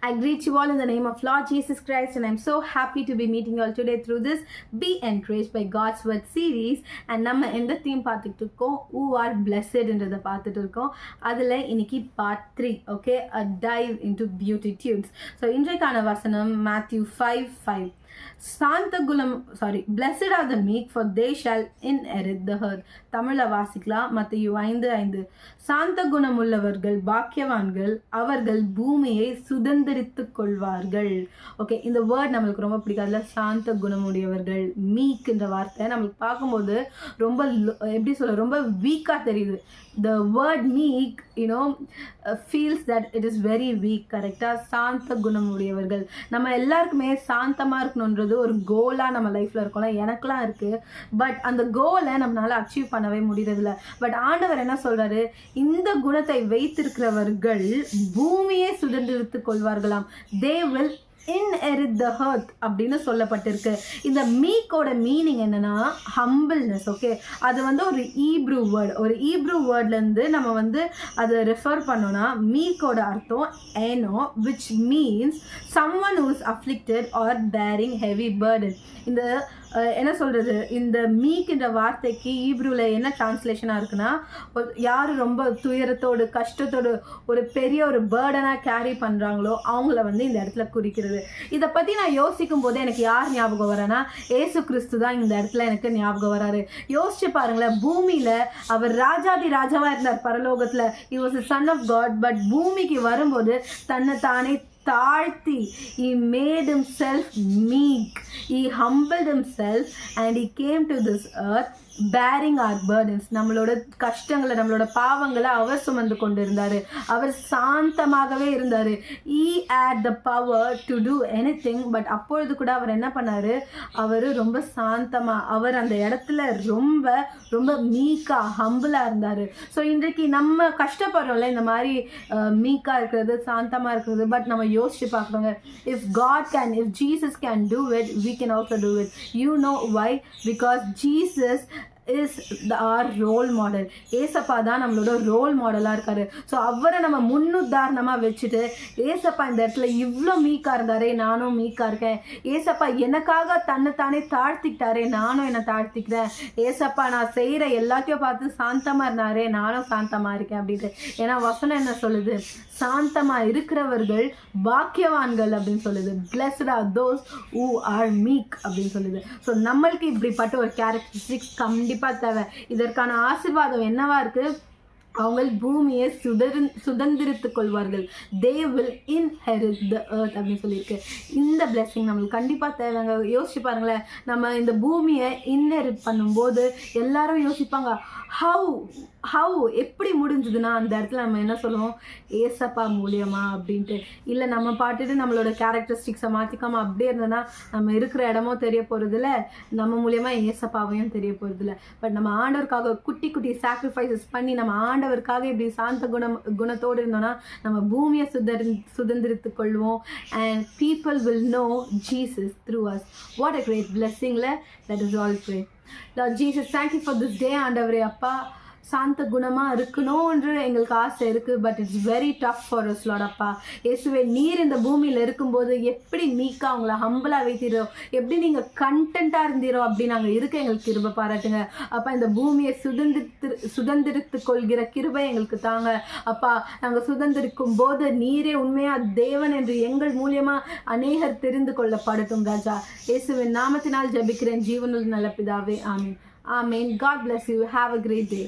I greet you all in the name of Lord Jesus Christ, and I'm so happy to be meeting you all today through this Be Encouraged by God's Word series. And நம்ம எந்த theme பார்த்துட்டு இருக்கோம்? Who are blessed என்றதை பார்த்துட்டு இருக்கோம். அதில் இன்னைக்கு part 3, okay, a dive into Beatitudes. So இன்றைக்கான வசனம் Matthew 5:5. Blessed are the meek, for they shall inherit the earth. தமிழ வாசிக்கலாம். மத்தேயு 5:5. சாந்த குணமுள்ளவர்கள் பாக்கியவான்கள், அவர்கள் பூமியை சுதந்திரித்துக் கொள்வார்கள். ஓகே, இந்த வேர்ட் நம்மளுக்கு ரொம்ப பிடிக்காதுல, சாந்த குணமுடையவர்கள். மீக் என்ற வார்த்தை நம்மளுக்கு பார்க்கும்போது ரொம்ப எப்படி சொல்ல, ரொம்ப வீக்கா தெரியுது. The word meek, feels that it is very weak. கரெக்டா? சாந்த குணமுடையவர்கள். நம்ம எல்லாருக்குமே சாந்தமா இருக்கணும்ன்றது ஒரு கோலா நம்ம லைஃப்ல இருக்கோம்ல, எனக்குலாம் இருக்கு. பட் அந்த கோலை நம்மளால அச்சீவ் பண்ணவே முடியறதில்ல. பட் ஆண்டவர் என்ன சொல்றாரு? இந்த குணத்தை வைத்திருக்கிறவர்கள் பூமியை சுதந்திரித்துக் கொள்வார்களாம். They will inherit the earth அப்படின்னு சொல்லப்பட்டிருக்கு. இந்த மீக்கோட மீனிங் என்னன்னா ஹம்பிள்னஸ். ஓகே, அது ஒரு ஈப்ரூ வேர்ட். ஒரு ஈப்ரூ வேர்ட்லேருந்து நம்ம அதை ரெஃபர் பண்ணோம்னா மீக்கோட அர்த்தம் ஏனோ, which means someone who is afflicted or bearing heavy burden. இந்த என்ன சொல்கிறது, இந்த மீக்ன்ற வார்த்தைக்கு ஈப்ரூவில் என்ன டிரான்ஸ்லேஷனாக இருக்குன்னா, யார் ரொம்ப துயரத்தோடு கஷ்டத்தோடு ஒரு பெரிய ஒரு பேர்டனாக கேரி பண்ணுறாங்களோ அவங்கள இந்த இடத்துல குறிக்கிறது. இதை பற்றி நான் யோசிக்கும் போது எனக்கு யார் ஞாபகம் வரேன்னா, ஏசு கிறிஸ்து தான் இந்த இடத்துல எனக்கு ஞாபகம் வராரு. யோசிச்சு பாருங்களேன், பூமியில் அவர் ராஜாதி ராஜாவாக இருந்தார் பரலோகத்தில். he was the son of God. But பூமிக்கு வரும்போது தன்னை தானே தாழ்த்தி, he made himself meek, he humbled himself and he came to this earth bearing our burdens. நம்மளோட கஷ்டங்களை, நம்மளோட பாவங்களை அவர் சுமந்து கொண்டு இருந்தாரு. அவர் சாந்தமாகவே இருந்தாரு. he had the power to do anything. But அப்பொழுது கூட அவர் என்ன பண்ணாரு? அவர் ரொம்ப சாந்தமா, அவர் அந்த இடத்துல ரொம்ப ரொம்ப மீக்கா ஹம்பிளா இருந்தாரு. ஸோ இன்றைக்கு நம்ம கஷ்டப்படுறோம்ல இந்த மாதிரி மீக்கா இருக்கிறது, சாந்தமா இருக்கிறது. பட் நம்ம யோசிச்சு பார்க்குறோங்க, if God can, if Jesus can do it, we can also do it. You know why? Because Jesus is our role model. ஏசப்பா தான் நம்மளோட ரோல் மாடலாக இருக்காரு. ஸோ அவரை நம்ம முன்னுதாரணமாக வச்சுட்டு, ஏசப்பா இந்த இடத்துல இவ்வளோ மீக்காக இருந்தாரே, நானும் மீக்காக இருக்கேன். ஏசப்பா எனக்காக தன்னைத்தானே தாழ்த்திக்கிட்டாரே, நானும் என்னை தாழ்த்திக்கிறேன். ஏசப்பா நான் செய்கிற எல்லாத்தையும் பார்த்து சாந்தமாக இருந்தாரே, நானும் சாந்தமாக இருக்கேன் அப்படின்ட்டு. ஏன்னா வசனம் என்ன சொல்லுது? சாந்தமாக இருக்கிறவர்கள் பாக்கியவான்கள் அப்படின்னு சொல்லுது. Blessed are those who are meek அப்படின்னு சொல்லுது. ஸோ நம்மளுக்கு இப்படிப்பட்ட ஒரு கேரக்டரிஸ்டிக்ஸ் கண்டிப்பாக தேவை. இதற்கான ஆசீர்வாதம் என்னவா இருக்கு? அவங்க பூமியை சுதந்திரித்துக் கொள்வார்கள். they will inherit the earth அப்படின்னு சொல்லியிருக்கு. இந்த பிளெஸிங் நம்மளுக்கு கண்டிப்பாக தேவைங்க. யோசிச்சு பாருங்களேன், நம்ம இந்த பூமியை இன்ஹெரிட் பண்ணும்போது எல்லாரும் யோசிப்பாங்க, ஹவு எப்படி முடிஞ்சதுன்னா அந்த இடத்துல நம்ம என்ன சொல்லுவோம்? ஏசப்பா மூலியமா அப்படின்ட்டு. இல்லை நம்ம பாட்டுட்டு நம்மளோட கேரக்டரிஸ்டிக்ஸை மாற்றிக்காமல் அப்படியே இருந்தோன்னா நம்ம இருக்கிற இடமும் தெரிய போகிறதில்ல, நம்ம மூலியமா ஏசப்பாவையும் தெரிய போகிறதில்ல. பட் நம்ம ஆண்டவருக்காக குட்டி குட்டி சாக்ரிஃபைசஸ் பண்ணி நம்ம ஆண்டவருக்காக இப்படி சாந்த குணத்தோடு இருந்தோம்னா நம்ம பூமியை சுதந்திரித்துக் கொள்வோம். and people will know Jesus through us. What a great blessing. Let us all pray. Lord Jesus, thank you for this day. ஆண்டவரே அப்பா, சாந்த குணமாக இருக்கணும்ன்று எங்களுக்கு ஆசை இருக்குது. But it's very tough for us Lord. அப்பா இயேசுவே, நீர் இந்த பூமியில் இருக்கும்போது எப்படி மீக்காக அவங்கள ஹம்பிளாக வைத்தீரோ, எப்படி நீங்கள் கண்டென்ட்டாக இருந்தீரோ அப்படி நாங்கள் இருக்க எங்களுக்கு கிருபை பாராட்டுங்க. அப்பா இந்த பூமியை சுதந்திரித்து கொள்கிற கிருபை எங்களுக்கு தாங்க. அப்பா நாங்கள் சுதந்திரிக்கும் போது நீரே உண்மையாக தேவன் என்று எங்கள் மூலியமாக அநேகர் தெரிந்து கொள்ளப்படட்டும் ராஜா. இயேசுவின் நாமத்தினால் ஜெபிக்கிறேன் ஜீவனுள்ள நல்ல பிதாவே. ஆமென். ஆமென். God bless you. Have a great day.